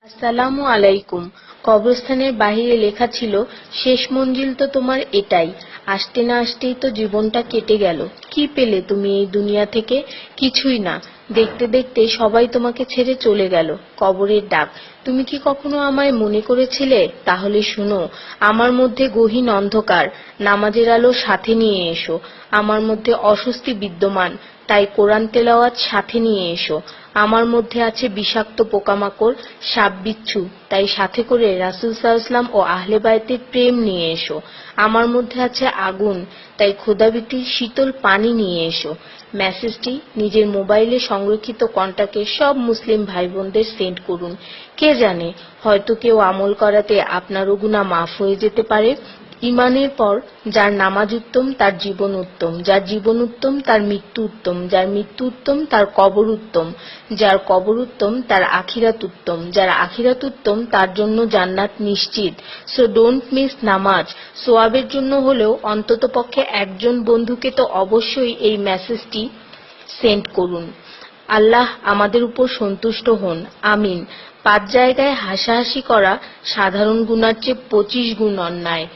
আসসালামু আলাইকুম। কবরস্থানের বাহিরে লেখা ছিল, শেষ মঞ্জিল তো তোমার এটাই। আসতে না আসতেই তো জীবনটা কেটে গেল। কি পেলে তুমি এই দুনিয়া থেকে? কিছুই না। দেখতে দেখতে সবাই তোমাকে ছেড়ে চলে গেল। কবরের ডাক। তুমি কি কখনো আমায় মনে করেছিলে? তাহলে শুনো, আমার মধ্যে গহীন অন্ধকার, নামাজের আলো সাথে নিয়ে এসো। আমার মধ্যে অস্বস্তি বিদ্যমান, তাই কোরআন তেলাওয়াত সাথে নিয়ে এসো। আমার মধ্যে আছে বিষাক্ত পোকামাকড়, সাপ বিচ্ছু, তাই সাথে করে রাসূল সাল্লাল্লাহু ও আহলে বায়তের প্রেম নিয়ে এসো। আমার মধ্যে আছে আগুন, তাই খোদাভীতির শীতল পানি নিয়ে এসো। মেসেজটি নিজের মোবাইলে সংরক্ষিত কন্টাক্টে সব মুসলিম ভাই বোনদের সেন্ড করুন। কে জানে, হয়তো কেউ আমল করাতে আপনারও গুনাহ মাফ হয়ে যেতে পারে। ঈমানের পর যার নামাজ উত্তম তার জীবন উত্তম, যার জীবন উত্তম তার মৃত্যু উত্তম, যার মৃত্যু উত্তম তার কবর উত্তম, যার কবর উত্তম তার আখিরাত উত্তম, যার আখিরাত উত্তম তার জন্য জান্নাত নিশ্চিত। সো ডোন্ট মিস নামাজ। সোয়াবের জন্য হলেও অন্ততপক্ষে একজন বন্ধুকে তো অবশ্যই এই মেসেজটি সেন্ড করুন। আল্লাহ আমাদের উপর সন্তুষ্ট হন, আমিন। 5 জায়গায় হাসাহাসি করা সাধারণ গুনার চেয়ে 25 গুণ অন্যায়।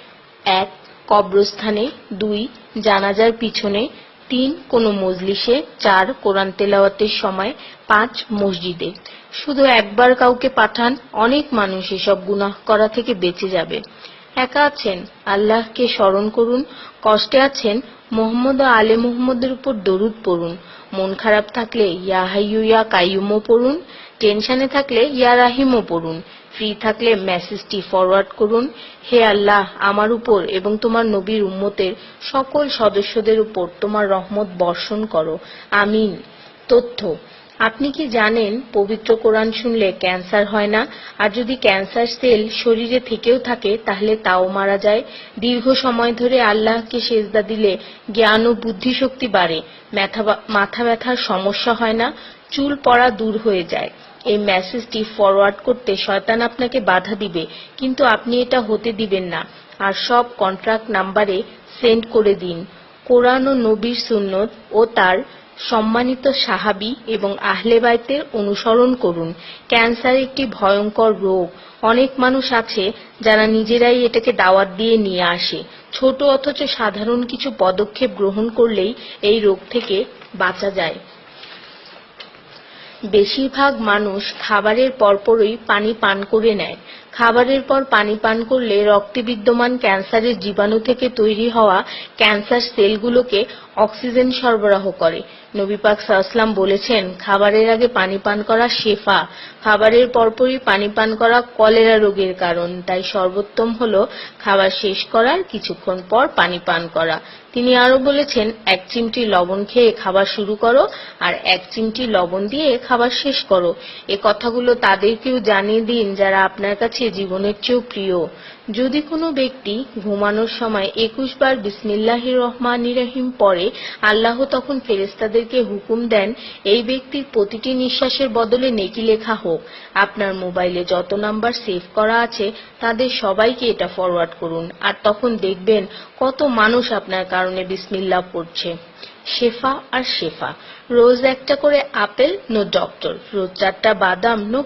1. কবরস্থানে। 2. জানাজার পিছনে। 3. কোনো মজলিসে। 4. কোরআন তেলাওয়াতের সময়। 5. মসজিদে। শুধু একবার কাউকে পাঠান, অনেক মানুষ এসব গুনাহ করা থেকে বেঁচে যাবে। একা আছেন, আল্লাহকে স্মরণ করুন। কষ্টে আছেন, মুহাম্মদ ও আলে মুহাম্মদের উপর দরুদ পড়ুন। মন খারাপ থাকলে ইয়া হাইয়্যু ইয়া কাইয়্যুমও পড়ুন। টেনশনে থাকলে ইয়া রাহিমও পড়ুন। ফ্রি থাকলে মেসেজটি ফরওয়ার্ড করুন। হে আল্লাহ, আমার উপর এবং তোমার নবীর উম্মতের সকল সদস্যদের উপর তোমার রহমত বর্ষণ করো, আমিন। তথ্য: আপনি কি জানেন পবিত্র কোরআন শুনলে ক্যান্সার হয় না? আর যদি ক্যান্সার সেল শরীরে থেকেও থাকে তাহলে তাও মারা যায়। দীর্ঘ সময় ধরে আল্লাহকে সেজদা দিলে জ্ঞান ও বুদ্ধিশক্তি বাড়ে। মাথা ব্যথার সমস্যা হয় না, চুল পড়া দূর হয়ে যায়। এই মেসেজটি ফরওয়ার্ড করতে শয়তান আপনাকে বাধা দিবে, কিন্তু আপনি এটা হতে দিবেন না। আর সব কন্ট্রাক্ট নাম্বারে সেন্ড করে দিন। কোরআন ও নবীর সুন্নত ও তার সম্মানিত সাহাবী এবং আহলে বায়তের অনুসরণ করুন। ক্যান্সার একটি ভয়ঙ্কর রোগ। অনেক মানুষ আছে যারা নিজেরাই এটাকে দাওয়াত দিয়ে নিয়ে আসে। ছোট অথচ সাধারণ কিছু পদক্ষেপ গ্রহণ করলেই এই রোগ থেকে বাঁচা যায়। বেশিরভাগ মানুষ খাবারের পরপরই পানি পান করে নেয়। খাবারের পর পানি পান করলে রক্তে বিদ্যমান ক্যান্সারের জীবাণু থেকে তৈরি হওয়া ক্যান্সার সেলগুলোকে অক্সিজেন সরবরাহ করে। নবী পাক সাল্লাল্লাহু বলেছেন, খাবারের আগে পানি পান করা শেফা। খাবারের পরপরই পানি পান করা কলেরা রোগের কারণ, তাই সর্বোত্তম হলো খাবার শেষ করার কিছুক্ষণ পর পানি পান করা। তিনি আরো বলেছেন, 1 চিমটি লবণ খেয়ে খাবার শুরু করো আর 1 চিমটি লবণ দিয়ে খাবার শেষ করো। এ কথাগুলো তাদেরকেও জানিয়ে দিন যারা আপনার কাছে জীবনের চেয়েও প্রিয়। যদি কোনো ব্যক্তি ঘুমানোর সময় 21 বার বিসমিল্লাহির রহমানির রহিম পড়ে, আল্লাহ তখন ফেরেশতাদেরকে হুকুম দেন এই ব্যক্তির প্রতিটি নিঃশ্বাসের বদলে নেকি লেখা হোক। আপনার মোবাইলে যত নাম্বার সেভ করা আছে তাদের সবাইকে এটা ফরওয়ার্ড করুন, আর তখন দেখবেন কত মানুষ আপনার কারণে বিসমিল্লাহ পড়ছে। শেফা আর শেফা। রোজ একটা করে আপেল, নো ডক্টর। রোজ 4টা বাদাম, নো